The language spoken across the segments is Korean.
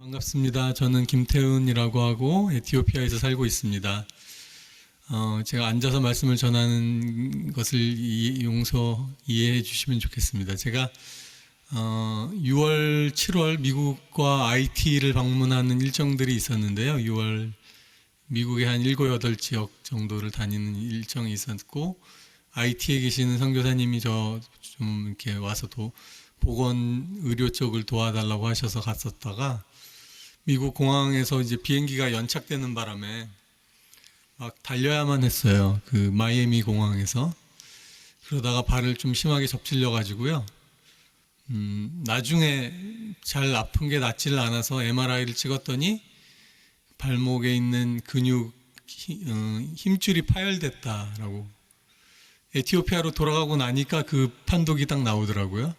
반갑습니다. 저는 김태훈이라고 하고 에티오피아에서 살고 있습니다. 제가 앉아서 말씀을 전하는 것을 이해해 주시면 좋겠습니다. 제가 6월, 7월 미국과 IT를 방문하는 일정들이 있었는데요. 6월 미국의 한 7, 8지역 정도를 다니는 일정이 있었고, IT에 계시는 선교사님이 저 좀 이렇게 와서 보건 의료 쪽을 도와달라고 하셔서 갔었다가, 미국 공항에서 이제 비행기가 연착되는 바람에 막 달려야만 했어요. 그 마이애미 공항에서. 그러다가 발을 좀 심하게 접질려 가지고요. 나중에 잘 아픈 게 낫지를 않아서 MRI를 찍었더니 발목에 있는 근육 힘줄이 파열됐다라고. 에티오피아로 돌아가고 나니까 그 판독이 딱 나오더라고요.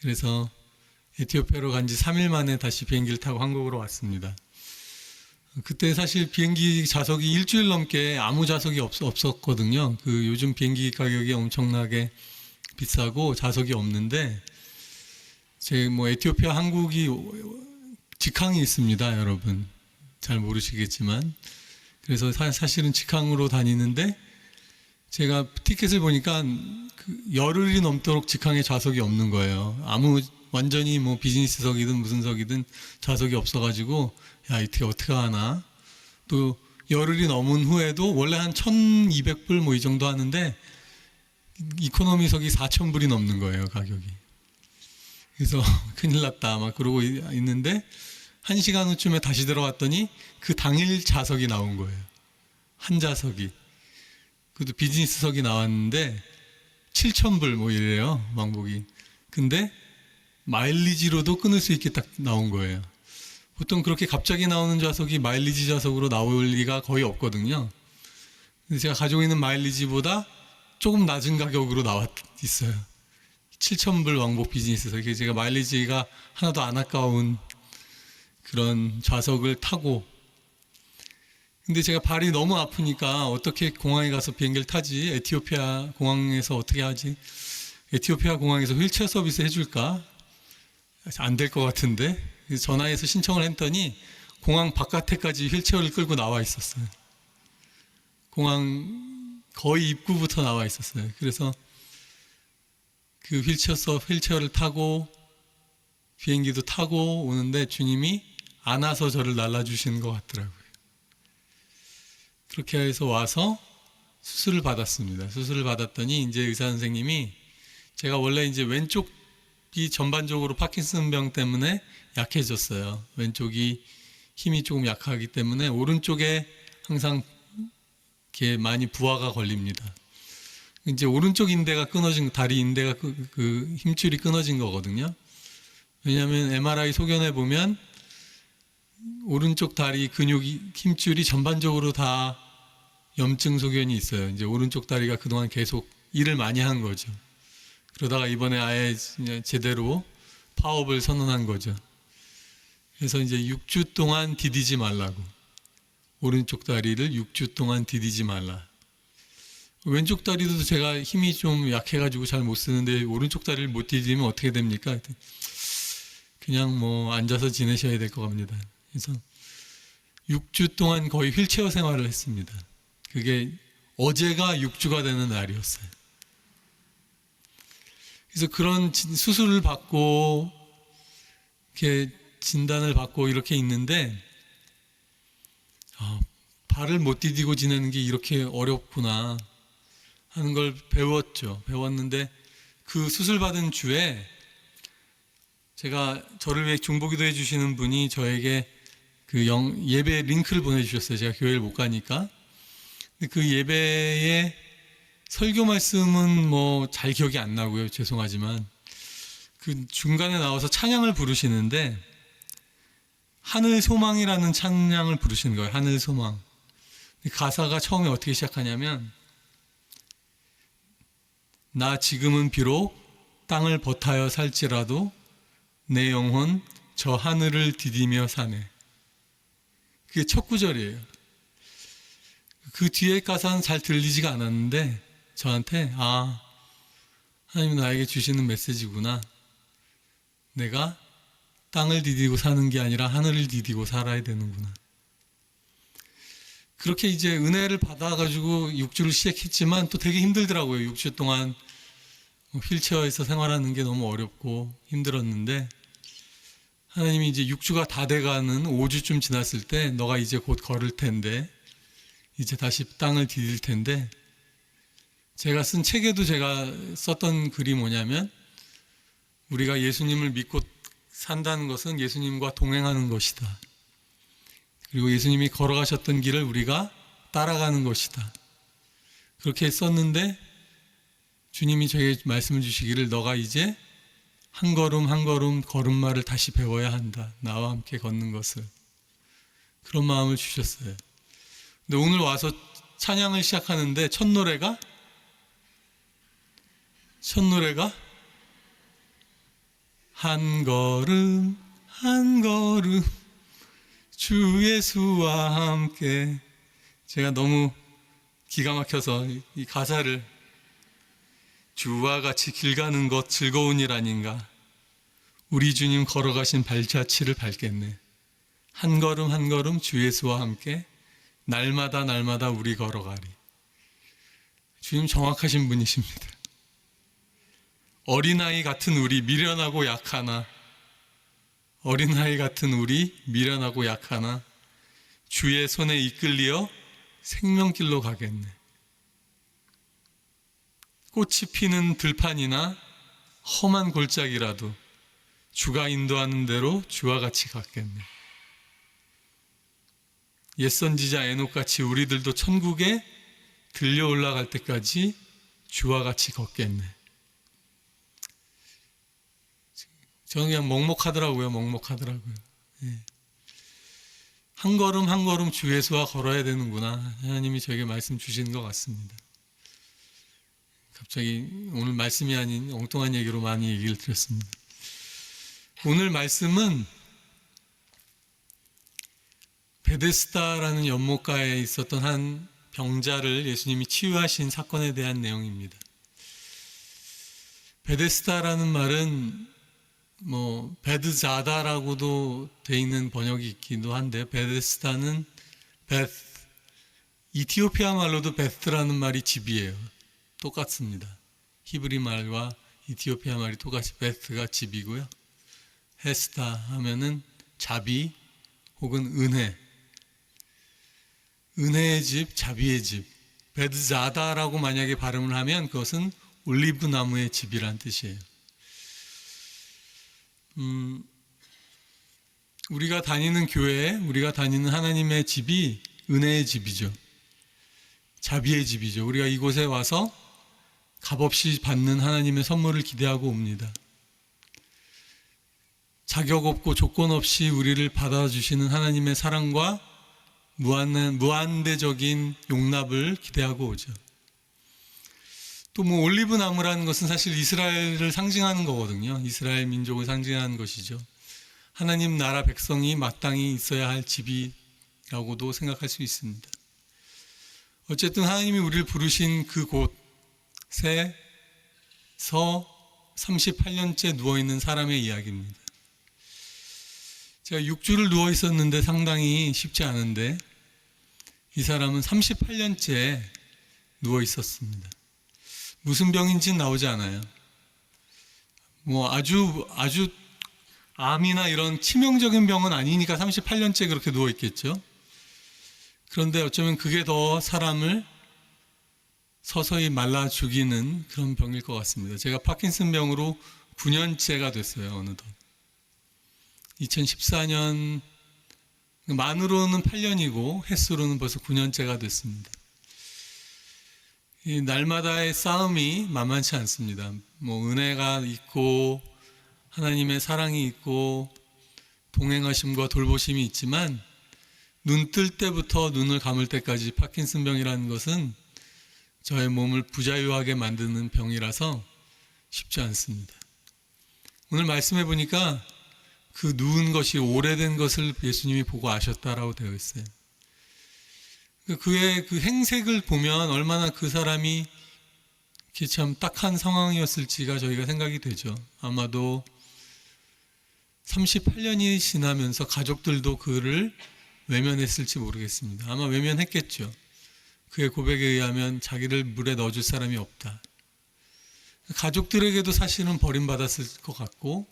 그래서 에티오피아로 간 지 3일 만에 다시 비행기를 타고 한국으로 왔습니다. 그때 사실 비행기 좌석이 일주일 넘게 아무 좌석이 없었거든요. 요즘 비행기 가격이 엄청나게 비싸고 좌석이 없는데, 에티오피아 한국이 직항이 있습니다, 여러분. 잘 모르시겠지만. 그래서 사실은 직항으로 다니는데, 제가 티켓을 보니까 열흘이 넘도록 직항에 좌석이 없는 거예요. 완전히 비즈니스석이든 무슨 석이든 좌석이 없어가지고, 야, 이게 어떻게 하나. 또 열흘이 넘은 후에도 원래 한 1200불 이 정도 하는데, 이코노미석이 4000불이 넘는 거예요, 가격이. 그래서 큰일 났다 막 그러고 있는데, 1시간 후쯤에 다시 들어갔더니 그 당일 좌석이 나온 거예요. 한 좌석이. 그것도 비즈니스석이 나왔는데 7000불 이래요, 왕복이. 근데 마일리지로도 끊을 수 있게 딱 나온 거예요. 보통 그렇게 갑자기 나오는 좌석이 마일리지 좌석으로 나올 리가 거의 없거든요. 근데 제가 가지고 있는 마일리지보다 조금 낮은 가격으로 나와 있어요. 7000불 왕복 비즈니스석. 제가 마일리지가 하나도 안 아까운 그런 좌석을 타고, 근데 제가 발이 너무 아프니까 어떻게 공항에 가서 비행기를 타지? 에티오피아 공항에서 어떻게 하지? 에티오피아 공항에서 휠체어 서비스 해줄까? 안 될 것 같은데? 그래서 전화해서 신청을 했더니 공항 바깥에까지 휠체어를 끌고 나와 있었어요. 공항 거의 입구부터 나와 있었어요. 그래서 그 휠체어를 타고 비행기도 타고 오는데 주님이 안아서 저를 날라주시는 것 같더라고요. 그렇게 해서 와서 수술을 받았습니다. 수술을 받았더니 이제 의사 선생님이, 제가 원래 이제 왼쪽이 전반적으로 파킨슨병 때문에 약해졌어요. 왼쪽이 힘이 조금 약하기 때문에 오른쪽에 항상 이렇게 많이 부하가 걸립니다. 이제 오른쪽 인대가 끊어진, 다리 인대가 그 힘줄이 끊어진 거거든요. 왜냐하면 MRI 소견에 보면 오른쪽 다리 근육 힘줄이 전반적으로 다 염증 소견이 있어요. 이제 오른쪽 다리가 그동안 계속 일을 많이 한 거죠. 그러다가 이번에 아예 제대로 파업을 선언한 거죠. 그래서 이제 6주 동안 디디지 말라고. 오른쪽 다리를 6주 동안 디디지 말라. 왼쪽 다리도 제가 힘이 좀 약해가지고 잘 못 쓰는데 오른쪽 다리를 못 디디면 어떻게 됩니까? 그냥 앉아서 지내셔야 될 것 같습니다. 그래서 6주 동안 거의 휠체어 생활을 했습니다. 그게 어제가 6주가 되는 날이었어요. 그래서 그런 수술을 받고 이렇게 진단을 받고 이렇게 있는데, 발을 못 디디고 지내는 게 이렇게 어렵구나 하는 걸 배웠는데, 그 수술 받은 주에 저를 위해 중보기도 해주시는 분이 저에게 그 예배 링크를 보내주셨어요. 제가 교회를 못 가니까. 근데 그 예배의 설교 말씀은 잘 기억이 안 나고요. 죄송하지만. 그 중간에 나와서 찬양을 부르시는데, 하늘 소망이라는 찬양을 부르시는 거예요. 하늘 소망. 가사가 처음에 어떻게 시작하냐면, 나 지금은 비록 땅을 버타여 살지라도 내 영혼 저 하늘을 디디며 사네. 그게 첫 구절이에요. 그 뒤에 가사는 잘 들리지가 않았는데 저한테 하나님은 나에게 주시는 메시지구나. 내가 땅을 디디고 사는 게 아니라 하늘을 디디고 살아야 되는구나. 그렇게 이제 은혜를 받아가지고 6주를 시작했지만 또 되게 힘들더라고요. 6주 동안 휠체어에서 생활하는 게 너무 어렵고 힘들었는데, 하나님이 이제 6주가 다 돼가는 5주쯤 지났을 때 너가 이제 곧 걸을 텐데, 이제 다시 땅을 디딜 텐데, 제가 쓴 책에도 제가 썼던 글이 뭐냐면, 우리가 예수님을 믿고 산다는 것은 예수님과 동행하는 것이다. 그리고 예수님이 걸어가셨던 길을 우리가 따라가는 것이다. 그렇게 썼는데, 주님이 저에게 말씀을 주시기를 너가 이제 한 걸음 한 걸음 걸음마를 다시 배워야 한다. 나와 함께 걷는 것을. 그런 마음을 주셨어요. 근데 오늘 와서 찬양을 시작하는데 첫 노래가 한 걸음 한 걸음 주 예수와 함께. 제가 너무 기가 막혀서 이 가사를, 주와 같이 길 가는 것 즐거운 일 아닌가. 우리 주님 걸어가신 발자취를 밟겠네. 한 걸음 한 걸음 주 예수와 함께 날마다 날마다 우리 걸어가리. 주님 정확하신 분이십니다. 어린아이 같은 우리 미련하고 약하나, 어린아이 같은 우리 미련하고 약하나 주의 손에 이끌리어 생명길로 가겠네. 꽃이 피는 들판이나 험한 골짜기라도 주가 인도하는 대로 주와 같이 갔겠네. 옛 선지자 에녹같이 우리들도 천국에 들려 올라갈 때까지 주와 같이 걷겠네. 저는 그냥 먹먹하더라고요. 예. 한 걸음 한 걸음 주 예수와 걸어야 되는구나. 하나님이 저에게 말씀 주시는 것 같습니다. 갑자기 오늘 말씀이 아닌 엉뚱한 얘기로 많이 얘기를 드렸습니다. 오늘 말씀은 베데스다라는 연못가에 있었던 한 병자를 예수님이 치유하신 사건에 대한 내용입니다. 베데스다라는 말은 베드자다라고도 돼 있는 번역이 있기도 한데, 베데스다는 이티오피아 말로도 베스트라는 말이 집이에요. 똑같습니다. 히브리 말과 이티오피아 말이 똑같이 베스트가 집이고요. 헤스다 하면은 자비 혹은 은혜, 은혜의 집, 자비의 집. 베드자다라고 만약에 발음을 하면 그것은 올리브 나무의 집이란 뜻이에요. 우리가 다니는 교회, 우리가 다니는 하나님의 집이 은혜의 집이죠. 자비의 집이죠. 우리가 이곳에 와서 값없이 받는 하나님의 선물을 기대하고 옵니다. 자격 없고 조건 없이 우리를 받아주시는 하나님의 사랑과 무한대적인 용납을 기대하고 오죠. 또 올리브 나무라는 것은 사실 이스라엘을 상징하는 거거든요. 이스라엘 민족을 상징하는 것이죠. 하나님 나라 백성이 마땅히 있어야 할 집이라고도 생각할 수 있습니다. 어쨌든 하나님이 우리를 부르신 그곳에서 38년째 누워있는 사람의 이야기입니다. 제가 6주를 누워 있었는데 상당히 쉽지 않은데, 이 사람은 38년째 누워 있었습니다. 무슨 병인지는 나오지 않아요. 아주 암이나 이런 치명적인 병은 아니니까 38년째 그렇게 누워 있겠죠. 그런데 어쩌면 그게 더 사람을 서서히 말라 죽이는 그런 병일 것 같습니다. 제가 파킨슨 병으로 9년째가 됐어요. 어느덧 2014년, 만으로는 8년이고 횟수로는 벌써 9년째가 됐습니다. 이 날마다의 싸움이 만만치 않습니다. 은혜가 있고 하나님의 사랑이 있고 동행하심과 돌보심이 있지만, 눈 뜰 때부터 눈을 감을 때까지 파킨슨병이라는 것은 저의 몸을 부자유하게 만드는 병이라서 쉽지 않습니다. 오늘 말씀해 보니까 그 누운 것이 오래된 것을 예수님이 보고 아셨다라고 되어 있어요. 그의 그 행색을 보면 얼마나 그 사람이 이렇게 참 딱한 상황이었을지가 저희가 생각이 되죠. 아마도 38년이 지나면서 가족들도 그를 외면했을지 모르겠습니다. 아마 외면했겠죠. 그의 고백에 의하면 자기를 물에 넣어줄 사람이 없다. 가족들에게도 사실은 버림받았을 것 같고,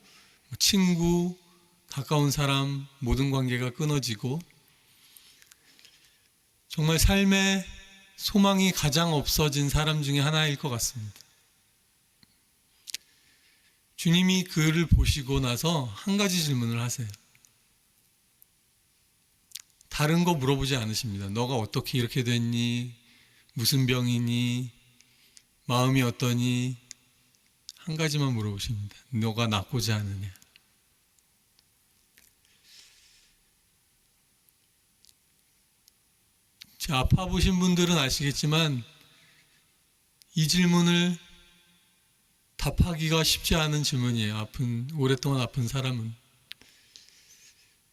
친구, 가까운 사람, 모든 관계가 끊어지고, 정말 삶의 소망이 가장 없어진 사람 중에 하나일 것 같습니다. 주님이 그를 보시고 나서 한 가지 질문을 하세요. 다른 거 물어보지 않으십니다. 너가 어떻게 이렇게 됐니? 무슨 병이니? 마음이 어떠니? 한 가지만 물어보십니다. 너가 낫고자 하느냐? 아파 보신 분들은 아시겠지만 이 질문을 답하기가 쉽지 않은 질문이에요. 오랫동안 아픈 사람은.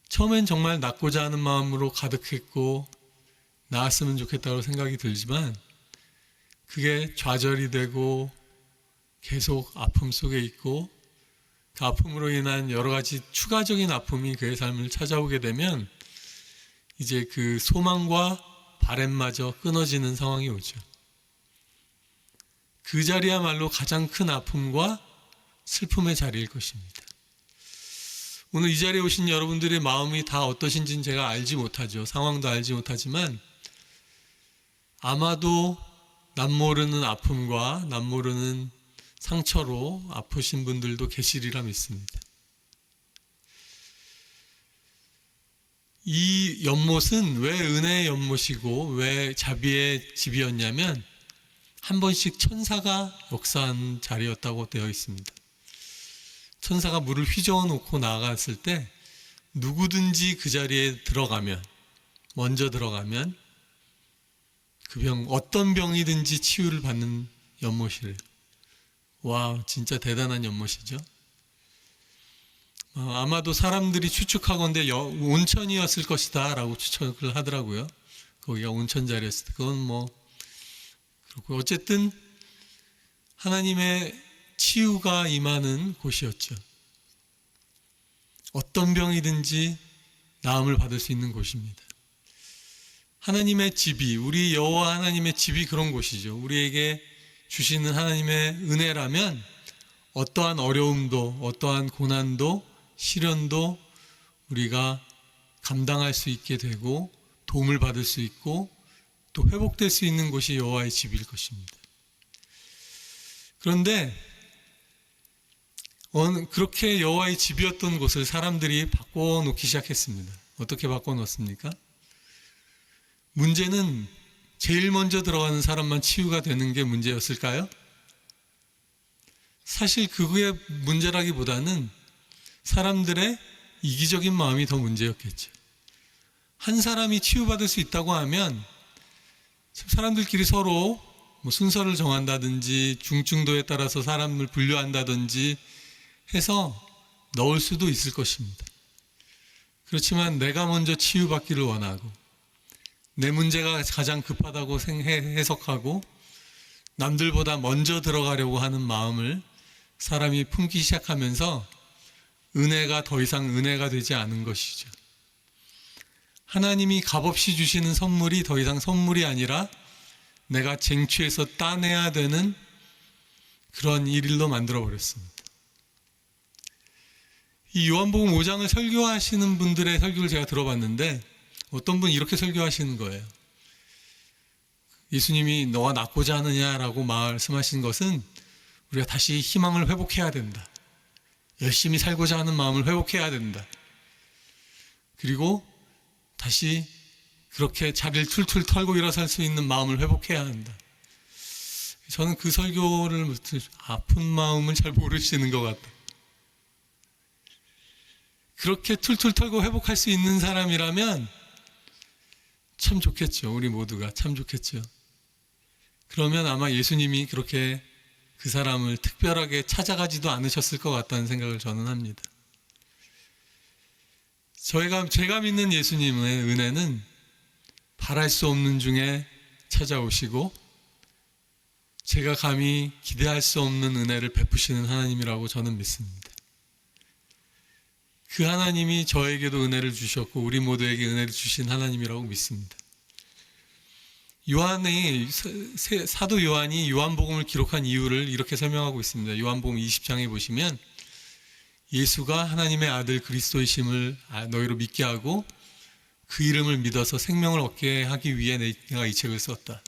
처음엔 정말 낫고자 하는 마음으로 가득했고 나았으면 좋겠다고 생각이 들지만 그게 좌절이 되고 계속 아픔 속에 있고 그 아픔으로 인한 여러 가지 추가적인 아픔이 그의 삶을 찾아오게 되면 이제 그 소망과 바램마저 끊어지는 상황이 오죠. 그 자리야말로 가장 큰 아픔과 슬픔의 자리일 것입니다. 오늘 이 자리에 오신 여러분들의 마음이 다 어떠신지는 제가 알지 못하죠. 상황도 알지 못하지만 아마도 남모르는 아픔과 남모르는 상처로 아프신 분들도 계시리라 믿습니다. 이 연못은 왜 은혜의 연못이고 왜 자비의 집이었냐면 한 번씩 천사가 역사한 자리였다고 되어 있습니다. 천사가 물을 휘저어 놓고 나아갔을 때 누구든지 그 자리에 먼저 들어가면 그 어떤 병이든지 치유를 받는 연못이래요. 와, 진짜 대단한 연못이죠. 아마도 사람들이 추측하건대 온천이었을 것이다 라고 추측을 하더라고요. 거기가 온천 자리였을 때. 그건 그렇고 어쨌든 하나님의 치유가 임하는 곳이었죠. 어떤 병이든지 나음을 받을 수 있는 곳입니다. 하나님의 집이, 우리 여호와 하나님의 집이 그런 곳이죠. 우리에게 주시는 하나님의 은혜라면 어떠한 어려움도, 어떠한 고난도, 시련도 우리가 감당할 수 있게 되고 도움을 받을 수 있고 또 회복될 수 있는 곳이 여호와의 집일 것입니다. 그런데 그렇게 여호와의 집이었던 곳을 사람들이 바꿔놓기 시작했습니다. 어떻게 바꿔놓습니까? 문제는 제일 먼저 들어가는 사람만 치유가 되는 게 문제였을까요? 사실 그거의 문제라기보다는 사람들의 이기적인 마음이 더 문제였겠죠. 한 사람이 치유받을 수 있다고 하면 사람들끼리 서로 순서를 정한다든지 중증도에 따라서 사람을 분류한다든지 해서 넣을 수도 있을 것입니다. 그렇지만 내가 먼저 치유받기를 원하고 내 문제가 가장 급하다고 해석하고 남들보다 먼저 들어가려고 하는 마음을 사람이 품기 시작하면서 은혜가 더 이상 은혜가 되지 않은 것이죠. 하나님이 값없이 주시는 선물이 더 이상 선물이 아니라 내가 쟁취해서 따내야 되는 그런 일로 만들어버렸습니다. 이 요한복음 5장을 설교하시는 분들의 설교를 제가 들어봤는데 어떤 분이 이렇게 설교하시는 거예요. 예수님이 너가 낫고자 하느냐라고 말씀하신 것은 우리가 다시 희망을 회복해야 된다. 열심히 살고자 하는 마음을 회복해야 된다. 그리고 다시 그렇게 자리를 툴툴 털고 일어설 수 있는 마음을 회복해야 한다. 저는 그 설교를 아픈 마음을 잘 모르시는 것 같아요. 그렇게 툴툴 털고 회복할 수 있는 사람이라면 참 좋겠죠. 우리 모두가 참 좋겠죠. 그러면 아마 예수님이 그렇게 그 사람을 특별하게 찾아가지도 않으셨을 것 같다는 생각을 저는 합니다. 제가 믿는 예수님의 은혜는 바랄 수 없는 중에 찾아오시고 제가 감히 기대할 수 없는 은혜를 베푸시는 하나님이라고 저는 믿습니다. 그 하나님이 저에게도 은혜를 주셨고 우리 모두에게 은혜를 주신 하나님이라고 믿습니다. 사도 요한이 요한복음을 기록한 이유를 이렇게 설명하고 있습니다. 요한복음 20장에 보시면 예수가 하나님의 아들 그리스도이심을 너희로 믿게 하고 그 이름을 믿어서 생명을 얻게 하기 위해 내가 이 책을 썼다.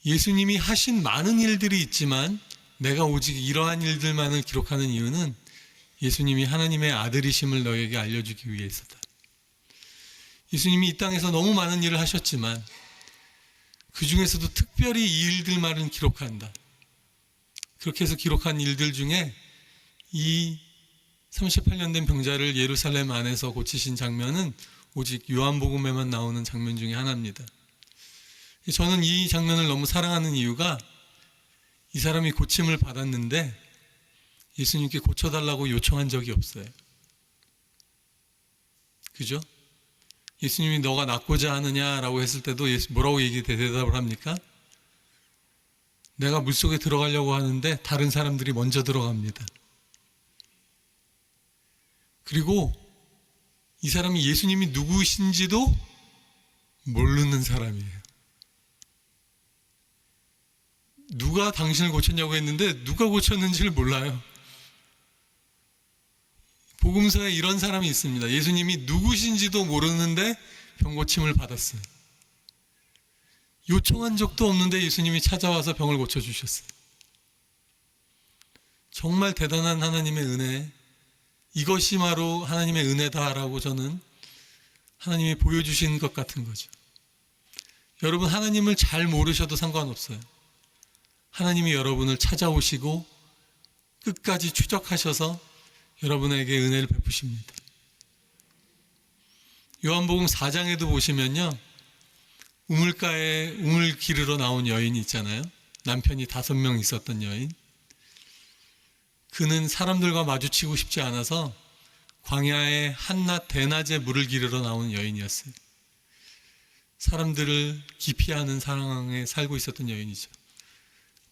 예수님이 하신 많은 일들이 있지만 내가 오직 이러한 일들만을 기록하는 이유는 예수님이 하나님의 아들이심을 너희에게 알려주기 위해서다. 예수님이 이 땅에서 너무 많은 일을 하셨지만 그 중에서도 특별히 이 일들만을 기록한다. 그렇게 해서 기록한 일들 중에 이 38년 된 병자를 예루살렘 안에서 고치신 장면은 오직 요한복음에만 나오는 장면 중에 하나입니다. 저는 이 장면을 너무 사랑하는 이유가 이 사람이 고침을 받았는데 예수님께 고쳐달라고 요청한 적이 없어요. 그죠? 예수님이 너가 낫고자 하느냐라고 했을 때도 뭐라고 대답을 합니까? 내가 물속에 들어가려고 하는데 다른 사람들이 먼저 들어갑니다. 그리고 이 사람이 예수님이 누구신지도 모르는 사람이에요. 누가 당신을 고쳤냐고 했는데 누가 고쳤는지를 몰라요. 복음서에 이런 사람이 있습니다. 예수님이 누구신지도 모르는데 병고침을 받았어요. 요청한 적도 없는데 예수님이 찾아와서 병을 고쳐주셨어요. 정말 대단한 하나님의 은혜, 이것이 바로 하나님의 은혜다라고 저는 하나님이 보여주신 것 같은 거죠. 여러분, 하나님을 잘 모르셔도 상관없어요. 하나님이 여러분을 찾아오시고 끝까지 추적하셔서 여러분에게 은혜를 베푸십니다. 요한복음 4장에도 보시면요, 우물가에 우물 기르러 나온 여인이 있잖아요. 남편이 5명 있었던 여인. 그는 사람들과 마주치고 싶지 않아서 광야에 한낮 대낮에 물을 기르러 나온 여인이었어요. 사람들을 기피하는 상황에 살고 있었던 여인이죠.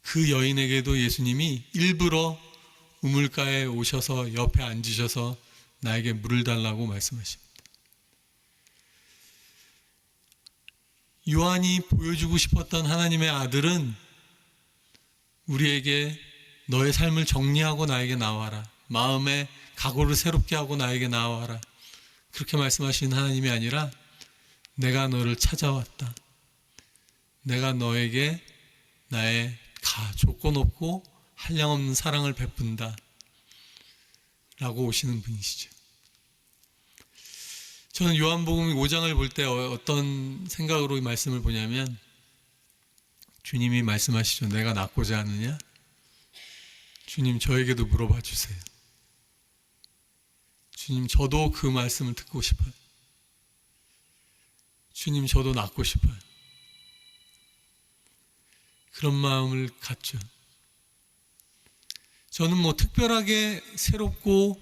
그 여인에게도 예수님이 일부러 우물가에 오셔서 옆에 앉으셔서 나에게 물을 달라고 말씀하십니다. 요한이 보여주고 싶었던 하나님의 아들은 우리에게 너의 삶을 정리하고 나에게 나와라. 마음의 각오를 새롭게 하고 나에게 나와라. 그렇게 말씀하신 하나님이 아니라 내가 너를 찾아왔다. 내가 너에게 나의 조건 없고 한량없는 사랑을 베푼다 라고 오시는 분이시죠. 저는 요한복음 5장을 볼 때 어떤 생각으로 이 말씀을 보냐면, 주님이 말씀하시죠. 내가 낫고자 하느냐? 주님, 저에게도 물어봐 주세요. 주님, 저도 그 말씀을 듣고 싶어요. 주님, 저도 낫고 싶어요. 그런 마음을 갖죠. 저는 특별하게 새롭고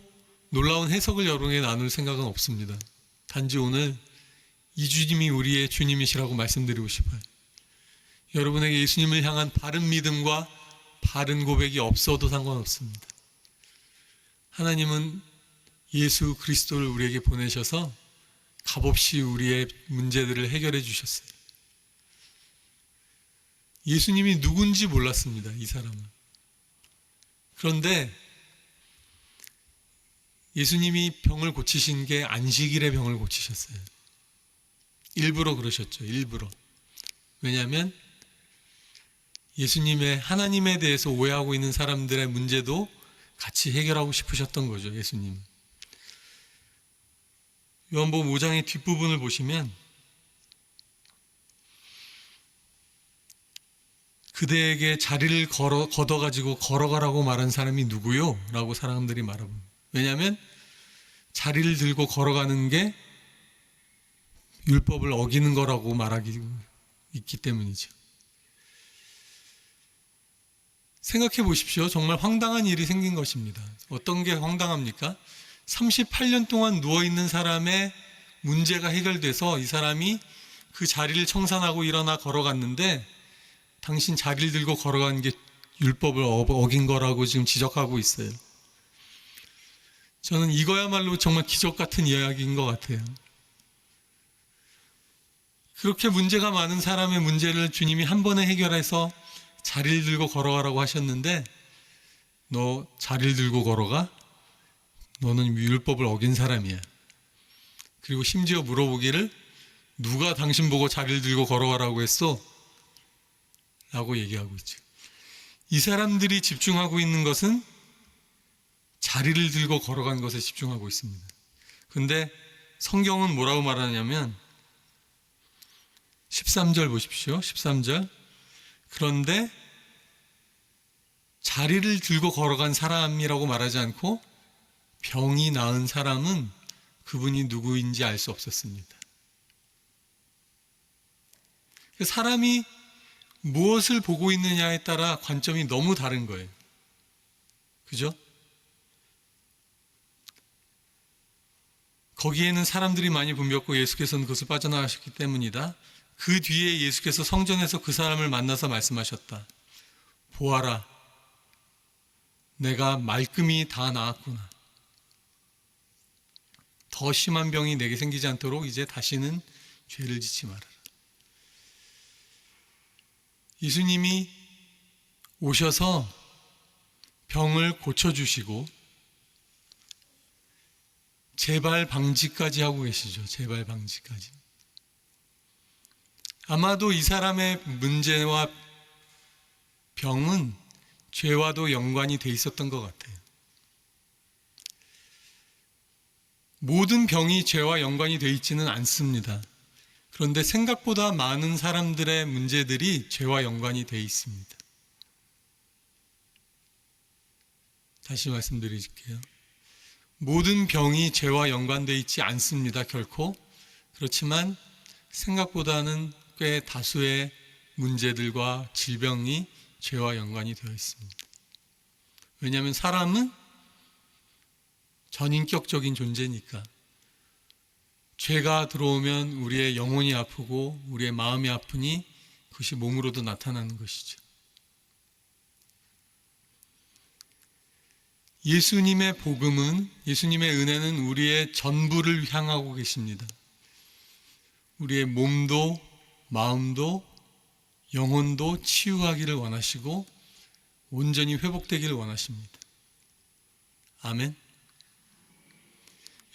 놀라운 해석을 여러분에게 나눌 생각은 없습니다. 단지 오늘 이 주님이 우리의 주님이시라고 말씀드리고 싶어요. 여러분에게 예수님을 향한 바른 믿음과 바른 고백이 없어도 상관없습니다. 하나님은 예수 그리스도를 우리에게 보내셔서 값없이 우리의 문제들을 해결해 주셨어요. 예수님이 누군지 몰랐습니다, 이 사람은. 그런데 예수님이 병을 고치신 게 안식일에 병을 고치셨어요. 일부러 그러셨죠. 일부러. 왜냐하면 예수님의 하나님에 대해서 오해하고 있는 사람들의 문제도 같이 해결하고 싶으셨던 거죠. 예수님. 요한복음 5장의 뒷부분을 보시면 그대에게 자리를 걷어가지고 걸어가라고 말한 사람이 누구요? 라고 사람들이 말합니다. 왜냐하면 자리를 들고 걸어가는 게 율법을 어기는 거라고 말하기 있기 때문이죠. 생각해 보십시오. 정말 황당한 일이 생긴 것입니다. 어떤 게 황당합니까? 38년 동안 누워있는 사람의 문제가 해결돼서 이 사람이 그 자리를 청산하고 일어나 걸어갔는데, 당신 자리를 들고 걸어간 게 율법을 어긴 거라고 지금 지적하고 있어요. 저는 이거야말로 정말 기적 같은 이야기인 것 같아요. 그렇게 문제가 많은 사람의 문제를 주님이 한 번에 해결해서 자리를 들고 걸어가라고 하셨는데, 너 자리를 들고 걸어가? 너는 율법을 어긴 사람이야. 그리고 심지어 물어보기를, 누가 당신 보고 자리를 들고 걸어가라고 했어? 라고 얘기하고 있죠. 이 사람들이 집중하고 있는 것은 자리를 들고 걸어간 것에 집중하고 있습니다. 근데 성경은 뭐라고 말하냐면 13절 보십시오. 13절. 그런데 자리를 들고 걸어간 사람이라고 말하지 않고 병이 나은 사람은 그분이 누구인지 알 수 없었습니다. 사람이 무엇을 보고 있느냐에 따라 관점이 너무 다른 거예요. 그죠? 거기에는 사람들이 많이 붐볐고 예수께서는 그것을 빠져나가셨기 때문이다. 그 뒤에 예수께서 성전에서 그 사람을 만나서 말씀하셨다. 보아라, 내가 말끔히 다 나았구나. 더 심한 병이 내게 생기지 않도록 이제 다시는 죄를 짓지 말아라. 예수님이 오셔서 병을 고쳐주시고 재발 방지까지 하고 계시죠. 재발 방지까지. 아마도 이 사람의 문제와 병은 죄와도 연관이 돼 있었던 것 같아요. 모든 병이 죄와 연관이 돼 있지는 않습니다. 그런데 생각보다 많은 사람들의 문제들이 죄와 연관이 돼 있습니다. 다시 말씀드릴게요. 모든 병이 죄와 연관되어 있지 않습니다. 결코. 그렇지만 생각보다는 꽤 다수의 문제들과 질병이 죄와 연관이 되어 있습니다. 왜냐하면 사람은 전인격적인 존재니까 죄가 들어오면 우리의 영혼이 아프고 우리의 마음이 아프니 그것이 몸으로도 나타나는 것이죠. 예수님의 복음은, 예수님의 은혜는 우리의 전부를 향하고 계십니다. 우리의 몸도 마음도 영혼도 치유하기를 원하시고 온전히 회복되기를 원하십니다. 아멘.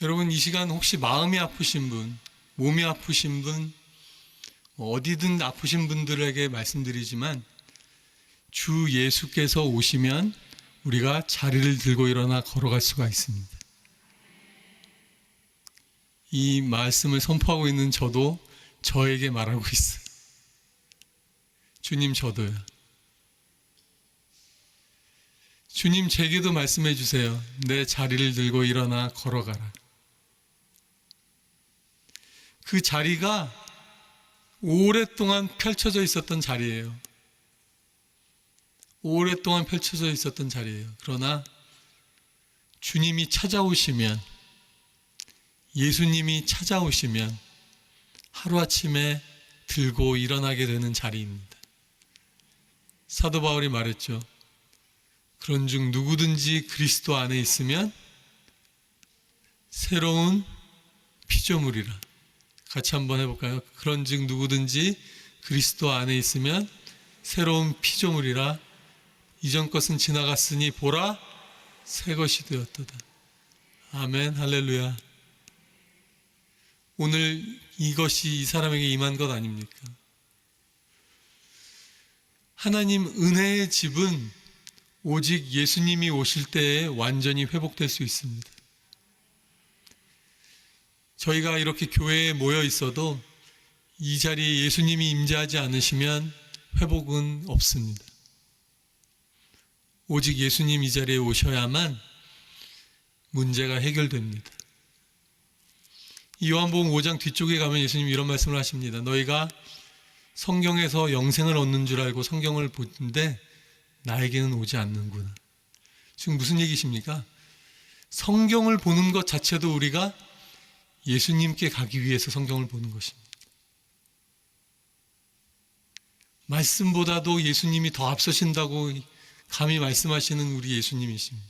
여러분, 이 시간 혹시 마음이 아프신 분, 몸이 아프신 분, 어디든 아프신 분들에게 말씀드리지만 주 예수께서 오시면 우리가 자리를 들고 일어나 걸어갈 수가 있습니다. 이 말씀을 선포하고 있는 저도 저에게 말하고 있어요. 주님, 저도요. 주님, 제게도 말씀해 주세요. 내 자리를 들고 일어나 걸어가라. 그 자리가 오랫동안 펼쳐져 있었던 자리예요. 오랫동안 펼쳐져 있었던 자리예요. 그러나 주님이 찾아오시면, 예수님이 찾아오시면 하루아침에 들고 일어나게 되는 자리입니다. 사도 바울이 말했죠. 그런즉 누구든지 그리스도 안에 있으면 새로운 피조물이라. 같이 한번 해볼까요? 그런즉 누구든지 그리스도 안에 있으면 새로운 피조물이라. 이전 것은 지나갔으니 보라 새 것이 되었도다. 아멘. 할렐루야. 오늘 이것이 이 사람에게 임한 것 아닙니까? 하나님 은혜의 집은 오직 예수님이 오실 때에 완전히 회복될 수 있습니다. 저희가 이렇게 교회에 모여 있어도 이 자리에 예수님이 임재하지 않으시면 회복은 없습니다. 오직 예수님 이 자리에 오셔야만 문제가 해결됩니다. 요한복음 5장 뒤쪽에 가면 예수님이 이런 말씀을 하십니다. 너희가 성경에서 영생을 얻는 줄 알고 성경을 보는데 나에게는 오지 않는구나. 지금 무슨 얘기십니까? 성경을 보는 것 자체도 우리가 예수님께 가기 위해서 성경을 보는 것입니다. 말씀보다도 예수님이 더 앞서신다고 감히 말씀하시는 우리 예수님이십니다.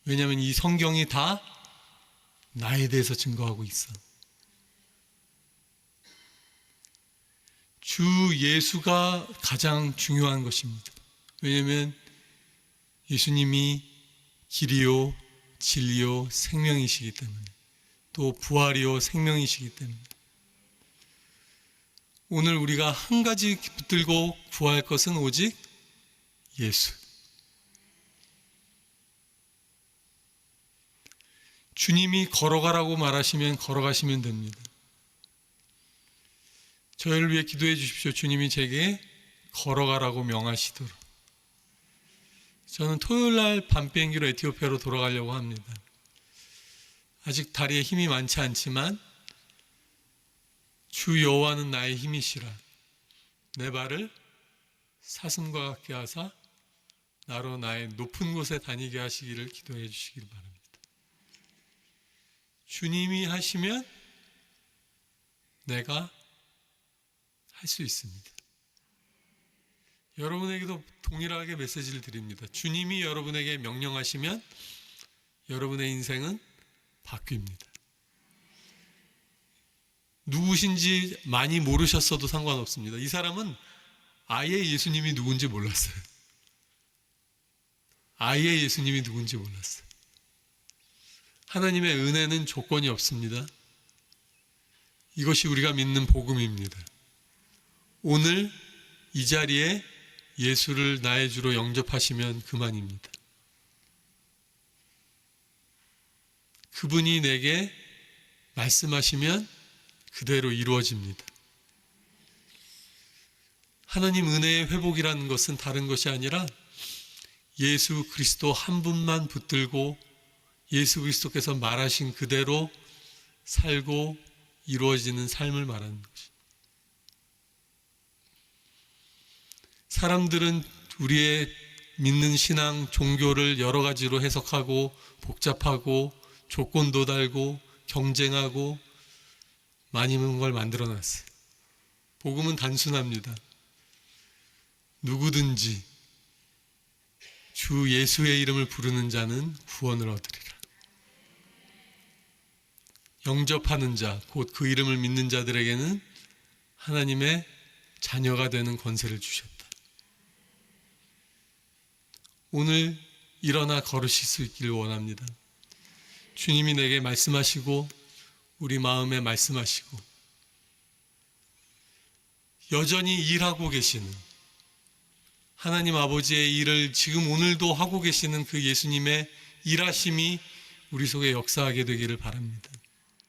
왜냐하면 이 성경이 다 나에 대해서 증거하고 있어. 주 예수가 가장 중요한 것입니다. 왜냐하면 예수님이 길이요, 진리요, 생명이시기 때문에, 또 부활이요, 생명이시기 때문에. 오늘 우리가 한 가지 붙들고 구할 것은 오직 예수. 주님이 걸어가라고 말하시면 걸어가시면 됩니다. 저희를 위해 기도해 주십시오. 주님이 제게 걸어가라고 명하시도록. 저는 토요일 날 밤 비행기로 에티오피아로 돌아가려고 합니다. 아직 다리에 힘이 많지 않지만 주 여호와는 나의 힘이시라. 내 발을 사슴과 같게 하사 나로 나의 높은 곳에 다니게 하시기를 기도해 주시길 바랍니다. 주님이 하시면 내가 할 수 있습니다. 여러분에게도 동일하게 메시지를 드립니다. 주님이 여러분에게 명령하시면 여러분의 인생은 바뀝니다. 누구신지 많이 모르셨어도 상관없습니다. 이 사람은 아예 예수님이 누군지 몰랐어요. 아예 예수님이 누군지 몰랐어요. 하나님의 은혜는 조건이 없습니다. 이것이 우리가 믿는 복음입니다. 오늘 이 자리에 예수를 나의 주로 영접하시면 그만입니다. 그분이 내게 말씀하시면 그대로 이루어집니다. 하나님 은혜의 회복이라는 것은 다른 것이 아니라 예수 그리스도 한 분만 붙들고 예수 그리스도께서 말하신 그대로 살고 이루어지는 삶을 말하는 것입니다. 사람들은 우리의 믿는 신앙, 종교를 여러 가지로 해석하고 복잡하고 조건도 달고 경쟁하고 많은 걸 만들어놨어요. 복음은 단순합니다. 누구든지 주 예수의 이름을 부르는 자는 구원을 얻으리라. 영접하는 자, 곧 그 이름을 믿는 자들에게는 하나님의 자녀가 되는 권세를 주셨다. 오늘 일어나 걸으실 수 있기를 원합니다. 주님이 내게 말씀하시고 우리 마음에 말씀하시고 여전히 일하고 계시는 하나님 아버지의 일을 지금 오늘도 하고 계시는 그 예수님의 일하심이 우리 속에 역사하게 되기를 바랍니다.